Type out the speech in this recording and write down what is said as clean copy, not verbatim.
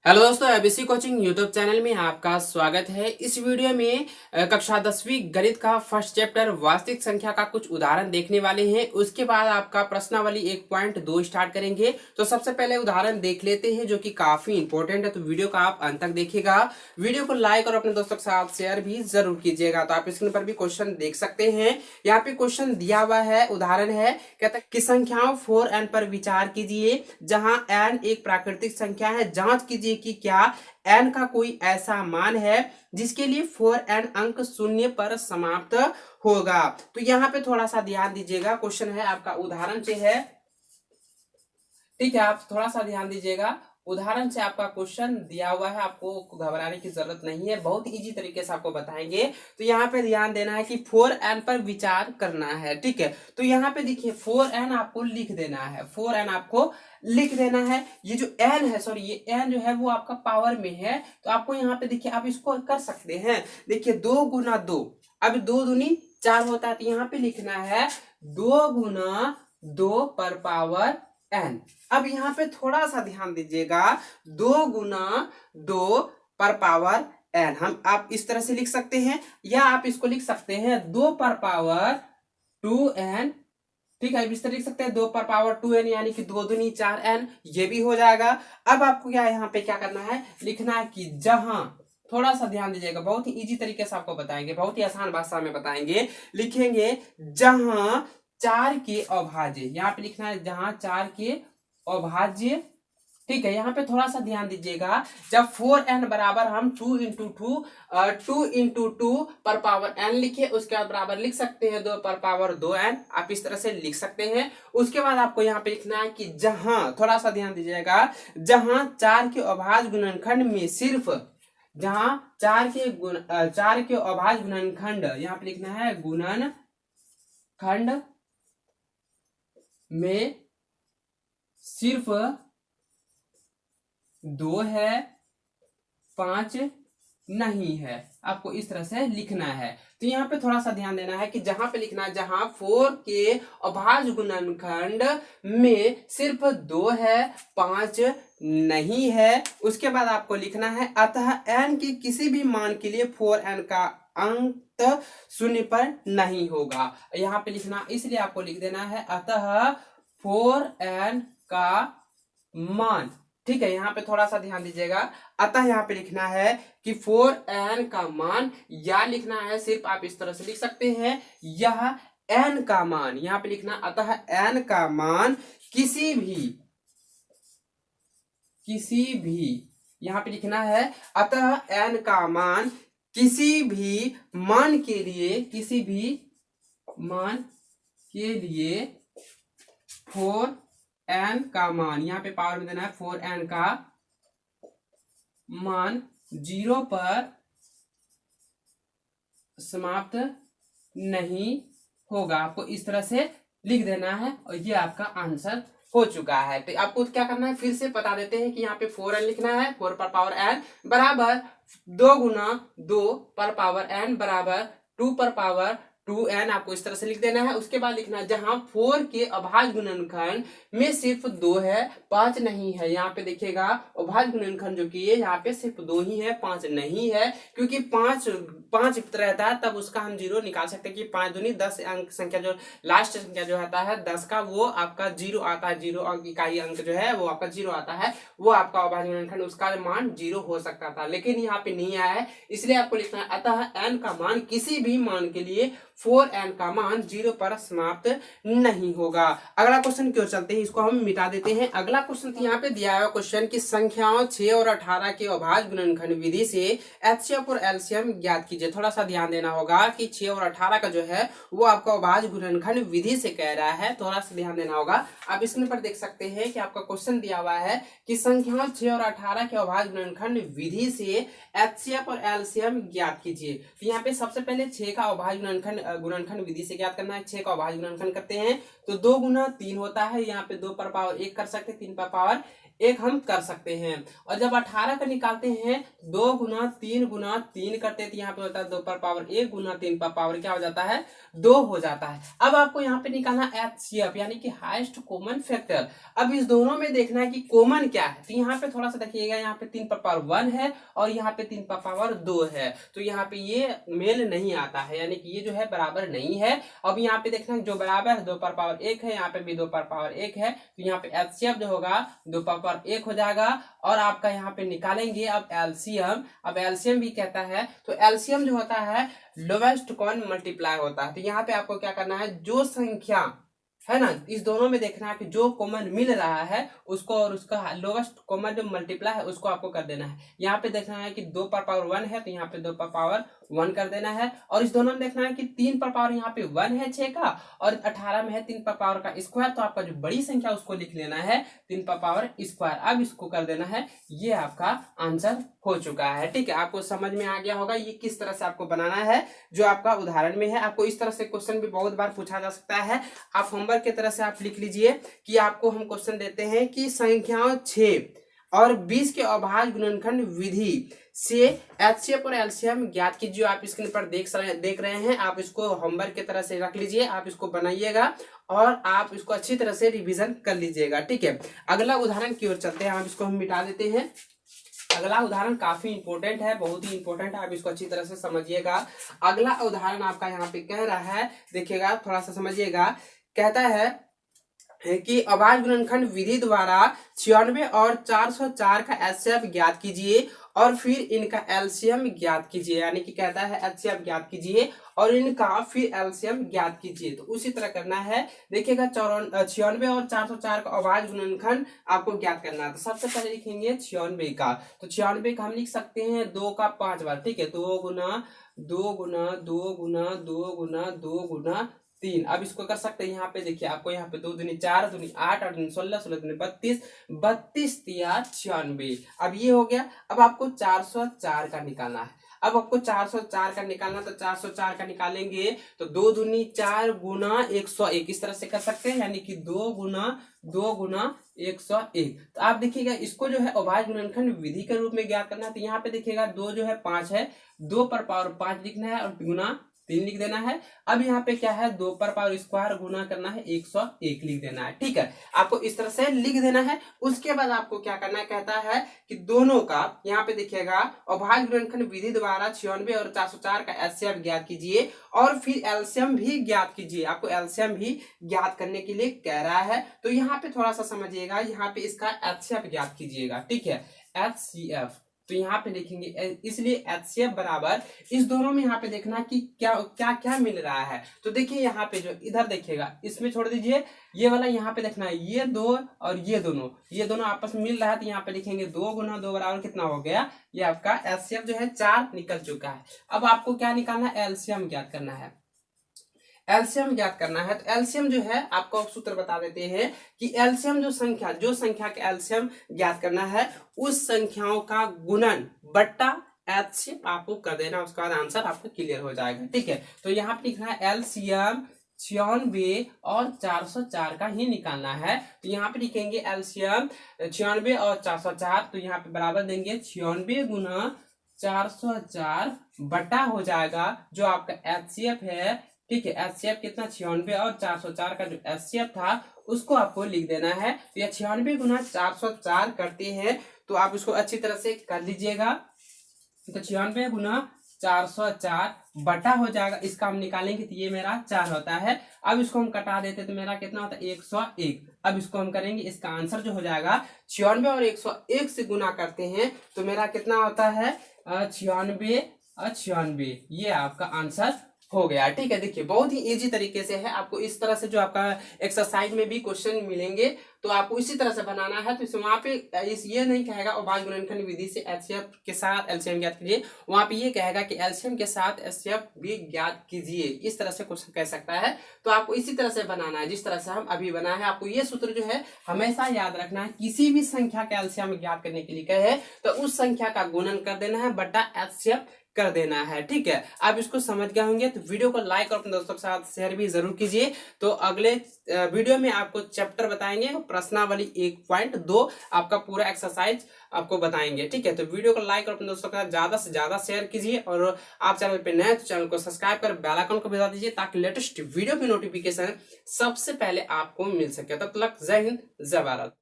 Hello दोस्तों, ABC coaching YouTube channel में आपका स्वागत है। इस वीडियो में कक्षा 10वीं गणित का फर्स्ट चैप्टर वास्तविक संख्या का कुछ उदाहरण देखने वाले हैं। उसके बाद आपका प्रश्नावली 1.2 स्टार्ट करेंगे। तो सबसे पहले उदाहरण देख लेते हैं जो कि काफी इंपॉर्टेंट है, तो वीडियो का आप अंत तक देखिएगा। वीडियो को लाइक और अपने दोस्तों के साथ शेयर भी जरूर कीजिएगा। तो आप स्क्रीन पर भी क्वेश्चन देख सकते हैं। यहाँ पे क्वेश्चन दिया हुआ है, उदाहरण है, कहता है कि संख्याओं 4n पर विचार कीजिए जहां n एक प्राकृतिक संख्या है। जांच कीजिए कि क्या n का कोई ऐसा मान है जिसके लिए 4n अंक शून्य पर समाप्त होगा। तो यहाँ पे थोड़ा सा ध्यान दीजिएगा, क्वेश्चन है आपका उदाहरण से है, ठीक है। आप थोड़ा सा ध्यान दीजिएगा, उदाहरण से आपका क्वेश्चन दिया हुआ है, आपको घबराने की जरूरत नहीं है, बहुत इजी तरीके से आपको बताएंगे। तो यहाँ पे ध्यान देना है कि 4n पर विचार करना है, ठीक है। तो यहाँ पे देखिए 4n आपको लिख देना है, 4n आपको लिख देना है। ये जो n है, सॉरी ये n जो है वो आपका पावर में है। तो आपको यहाँ पे देखिए, आप इसको कर सकते हैं। देखिए 2 गुना 2, अब 2 दूनी 4 होता है, तो यहाँ पे लिखना है 2 गुना 2 पर पावर n। अब यहाँ पे थोड़ा सा ध्यान दीजिएगा, 2 गुना 2 पर पावर n हम आप इस तरह से लिख सकते हैं, या आप इसको लिख सकते हैं 2 पर पावर 2n, ठीक है। इस तरह लिख सकते हैं 2 पर पावर 2n, यानी कि 2 दूनी 4n, ये भी हो जाएगा। अब आपको क्या यहाँ पे क्या करना है, लिखना है कि जहां, थोड़ा सा ध्यान दीजिएगा, बहुत ही इजी तरीके से आपको बताएंगे, बहुत ही आसान भाषा में बताएंगे। लिखेंगे जहां 4 के अभाज्य, यहाँ पे लिखना है जहां 4 के अभाज्य, ठीक है। यहाँ पे थोड़ा सा ध्यान दीजिएगा, जब 4n बराबर हम 2 इंटू टू पर पावर n लिखे, उसके बाद बराबर लिख सकते हैं 2 पर पावर 2n, आप इस तरह से लिख सकते हैं। उसके बाद आपको यहाँ पे लिखना है कि जहां, थोड़ा सा ध्यान दीजिएगा, जहां 4 के अभाज्य गुणनखंड में सिर्फ, जहां 4 के अभाज्य गुणनखंड, यहाँ पे लिखना है गुणनखंड में सिर्फ 2 है, 5 नहीं है, आपको इस तरह से लिखना है। तो यहाँ पे थोड़ा सा ध्यान देना है कि जहां पे लिखना है जहां 4 के अभाज्य गुणनखंड में सिर्फ 2 है, 5 नहीं है। उसके बाद आपको लिखना है अतः n के किसी भी मान के लिए 4n का अंक शून्य पर नहीं होगा। यहाँ पे लिखना, इसलिए आपको लिख देना है अतः 4n का मान, ठीक है। यहाँ पे थोड़ा सा ध्यान दीजिएगा, अतः यहाँ पे लिखना है कि 4n का मान, या लिखना है सिर्फ आप इस तरह से लिख सकते हैं, यह n का मान, यहाँ पे लिखना अतः n का मान किसी भी, यहाँ पे लिखना है अतः n का मान किसी भी मान के लिए 4n का मान, यहाँ पे पावर में देना है 4n का मान 0 पर समाप्त नहीं होगा, आपको इस तरह से लिख देना है। और ये आपका आंसर हो चुका है। तो आपको क्या करना है, फिर से बता देते हैं कि यहाँ पे 4n लिखना है, 4 पर पावर n बराबर 2 गुना 2 पर पावर n बराबर 2 पर पावर 2n, आपको इस तरह से लिख देना है। उसके बाद लिखना है जहां 4 के अभाज्य गुणनखंड में सिर्फ 2 है, 5 नहीं है। यहाँ पे देखिएगा अभाज्य गुणनखंड जो कि यहाँ पे सिर्फ 2 ही है, 5 नहीं है, क्योंकि 5 रहता है तब उसका हम 0 निकाल सकते हैं कि 5 दूनी 10 अंक संख्या, जो लास्ट संख्या जो आता है 10 का, वो आपका 0 आता है, 0 अंक इकाई अंक जो है वो आपका 0 आता है, वो आपका अभाज्य गुणनखंड, उसका मान 0 हो सकता था, लेकिन यहाँ पे नहीं आया है। इसलिए आपको लिखना है अतः n का मान किसी भी मान के लिए 4n का मान 0 पर समाप्त नहीं होगा। अगला क्वेश्चन क्यों चलते हैं, इसको हम मिटा देते हैं। अगला क्वेश्चन यहाँ पे दिया हुआ क्वेश्चन की संख्याओं 6 और 18 के अभाज्य गुणनखंड विधि से एचसीएफ और एलसीएम ज्ञात कीजिए। थोड़ा सा ध्यान देना होगा कि 6 और 18 का जो है वो आपका अभाज्य गुणनखंड विधि से कह रहा है, थोड़ा सा ध्यान देना होगा। आप स्क्रीन पर देख सकते हैं कि आपका क्वेश्चन दिया हुआ है कि संख्याओं 6 और 18 के अभाज्य गुणनखंड विधि से एचसीएफ और एलसीएम ज्ञात कीजिए। तो यहाँ पे सबसे पहले 6 का अभाज्य गुणनखंड विधि से ज्ञात करना है। 6 का अभाज्य गुणनखंड करते हैं तो 2 गुना 3 होता है, यहाँ पे 2 पर पावर 1 कर सकते हैं, 3 पर पावर एक हम कर सकते हैं। और जब 18 का निकालते हैं 2 गुना 3 करते हैं तो यहाँ पे होता है 2 पर पावर 1 गुना 3 पर पावर क्या हो जाता है 2 हो जाता है। अब आपको यहाँ पे निकालना HCF यानी कि हाईएस्ट कॉमन फैक्टर। अब इस दोनों में देखना है कि कॉमन क्या है, तो यहाँ पे थोड़ा सा देखिएगा, यहाँ पे 3 पर पावर 1 है और यहाँ पे 3 पर पावर 2 है, तो यहाँ पे ये मेल नहीं आता है, यानी कि ये जो है बराबर नहीं है। अब यहाँ पे देखना है जो बराबर है 2 पर पावर 1 है, यहाँ पे भी 2 पर पावर 1 है, तो यहाँ पे HCF जो होगा 2 पर पावर 1 हो जाएगा। और आपका यहाँ पे निकालेंगे अब एलसीएम। अब एलसीएम भी कहता है, तो एलसीएम जो होता है लोवेस्ट कॉमन मल्टीप्लाई होता है। तो यहाँ पे आपको क्या करना है, जो संख्या है ना, इस दोनों में देखना है कि जो कॉमन मिल रहा है उसको और उसका लोवेस्ट कॉमन जो मल्टीप्लाई है उसको आपको कर देना है। यहाँ पे देखना है कि 2 पर पावर 1 है, तो यहाँ पे 2 पर पावर 1 कर देना है। और इस दोनों में देखना है कि 3 पर पावर यहाँ पे 1 है 6 का, और 18 में है 3 पर पावर का स्क्वायर, तो आपका जो बड़ी संख्या उसको लिख लेना है 3 पर पावर स्क्वायर। अब इसको कर देना है, ये आपका आंसर हो चुका है। ठीक है, आपको समझ में आ गया होगा ये किस तरह से आपको बनाना है, जो आपका उदाहरण में है। आपको इस तरह से क्वेश्चन भी बहुत बार पूछा जा सकता है। आप होमवर्क की तरह से आप लिख लीजिए कि आपको हम क्वेश्चन देते हैं कि संख्याओं 6 और 20 के अभाज्य गुणनखंड विधि से HCF और LCM ज्ञात कीजिए। आप स्क्रीन पर देख रहे हैं, आप इसको होमवर्क की तरह से रख लीजिए, आप इसको बनाइएगा और आप इसको अच्छी तरह से रिवीजन कर लीजिएगा। ठीक है, अगला उदाहरण की ओर चलते हैं। हम इसको हम मिटा देते हैं। अगला उदाहरण काफी इंपॉर्टेंट है, बहुत ही इंपॉर्टेंट है, आप इसको अच्छी तरह से समझिएगा। अगला उदाहरण आपका यहाँ पे कह रहा है, देखिएगा थोड़ा सा समझिएगा, कहता है कि अभाज्य गुणनखंड विधि द्वारा 96 और 404 का HCF ज्ञात कीजिए और फिर इनका LCM ज्ञात कीजिए। यानी कि कहता है HCF ज्ञात कीजिए और इनका फिर LCM ज्ञात कीजिए। तो उसी तरह करना है। देखिएगा 96 और 404 का अभाज्य गुणनखंड आपको ज्ञात करना है। तो सबसे पहले लिखेंगे 96 का, तो 96 का हम लिख सकते हैं 2 का 5 बार। ठीक है, 2 गुना 2 गुना 2 गुना 2 गुना 2 गुना 3। अब इसको कर सकते हैं, यहाँ पे देखिए आपको यहाँ पे 2 दूनी 4, 2 दूनी 8, 8 दूनी 16, 16 दूनी 32, 32 तिया 96। अब ये हो गया। अब आपको 404 का निकालना है। अब आपको 404 का निकालना, तो 404 का निकालेंगे तो 2 दूनी 4 गुना 101, इस तरह से कर सकते हैं, यानी कि 2 गुना 101। तो आप देखिएगा इसको जो है अभाज्य गुणनखंड विधि के रूप में ज्ञात करना है। तो यहाँ पे देखिएगा 2 जो है 5 है, 2 पर पावर 5 लिखना है और गुना 3 लिख देना है। अब यहाँ पे क्या है, 2 पर पावर स्क्वायर गुना करना है 101 लिख देना है। ठीक है, आपको इस तरह से लिख देना है। उसके बाद आपको क्या करना है, कहता है कि दोनों का यहाँ पे देखिएगा अभाज्य गुणनखंड विधि द्वारा 96 और 404 का HCF ज्ञात कीजिए और फिर LCM भी ज्ञात कीजिए। आपको LCM भी ज्ञात करने के लिए कह रहा है। तो यहाँ पे थोड़ा सा समझिएगा, यहाँ पे इसका HCF ज्ञात कीजिएगा। ठीक है, HCF तो यहाँ पे लिखेंगे, इसलिए HCF बराबर इस दोनों में यहाँ पे देखना कि क्या क्या क्या मिल रहा है। तो देखिए यहाँ पे जो इधर देखिएगा, इसमें छोड़ दीजिए, ये वाला यहाँ पे देखना है, ये 2 और ये दोनों आपस में मिल रहा है। तो यहाँ पे लिखेंगे 2 गुना 2 बराबर कितना हो गया, ये आपका HCF जो है 4 निकल चुका है। अब आपको क्या निकालना है, LCM ज्ञात करना है। एलसीएम ज्ञात करना है। तो एलसीएम जो है आपको सूत्र बता देते हैं कि एलसीएम जो संख्या का एलसीएम ज्ञात करना है, उस संख्याओं का गुणन बट्टा HCF आपको कर देना, उसके बाद आंसर आपको क्लियर हो जाएगा। ठीक है, तो यहाँ पे लिखना है एलसीएम 96 और 404 का ही निकालना है। तो यहाँ पे लिखेंगे एलसीएम 96 और 404, तो यहाँ पे बराबर देंगे 96 गुना 404 बटा हो जाएगा जो आपका HCF है। ठीक है, HCF कितना 96 और 404 का जो HCF था उसको आपको लिख देना है। तो यह 96 गुना 404 करते हैं, तो आप इसको अच्छी तरह से कर लीजिएगा। तो 96 गुना 404 बटा हो जाएगा, इसका हम निकालेंगे तो ये मेरा 4 होता है। अब इसको हम कटा देते तो मेरा कितना होता है 101। अब इसको हम करेंगे, इसका आंसर जो हो जाएगा 96 और 101 से गुना करते हैं तो मेरा कितना होता है 96 और 96, ये आपका आंसर हो गया। ठीक है, देखिए बहुत ही इजी तरीके से है। आपको इस तरह से जो आपका एक्सरसाइज में भी क्वेश्चन मिलेंगे तो आपको इसी तरह से बनाना है। तो वहां पे ये नहीं कहेगा अभाज्य गुणनखंड विधि से HCF के साथ LCM ज्ञात कीजिए, वहां पे ये कहेगा कि LCM के साथ HCF भी ज्ञात कीजिए, इस तरह से क्वेश्चन कह सकता है। तो आपको इसी तरह से बनाना है जिस तरह से हम अभी बना है। आपको ये सूत्र जो है हमेशा याद रखना है, किसी भी संख्या का LCM ज्ञात करने के लिए कहे तो उस संख्या का गुणन कर देना है बटा HCF कर देना है। ठीक है, आप इसको समझ गए होंगे तो वीडियो को लाइक और अपने दोस्तों के साथ शेयर भी जरूर कीजिए। तो अगले वीडियो में आपको चैप्टर बताएंगे, प्रश्नावली 1.2 आपका पूरा एक्सरसाइज आपको बताएंगे। ठीक है, तो वीडियो को लाइक और अपने दोस्तों के साथ ज्यादा से ज्यादा शेयर कीजिए, और आप चैनल पे नए तो चैनल को सब्सक्राइब कर बेल आइकन को बजा दीजिए ताकि लेटेस्ट वीडियो की नोटिफिकेशन सबसे पहले आपको मिल सके। तब तक जय हिंद, जय भारत।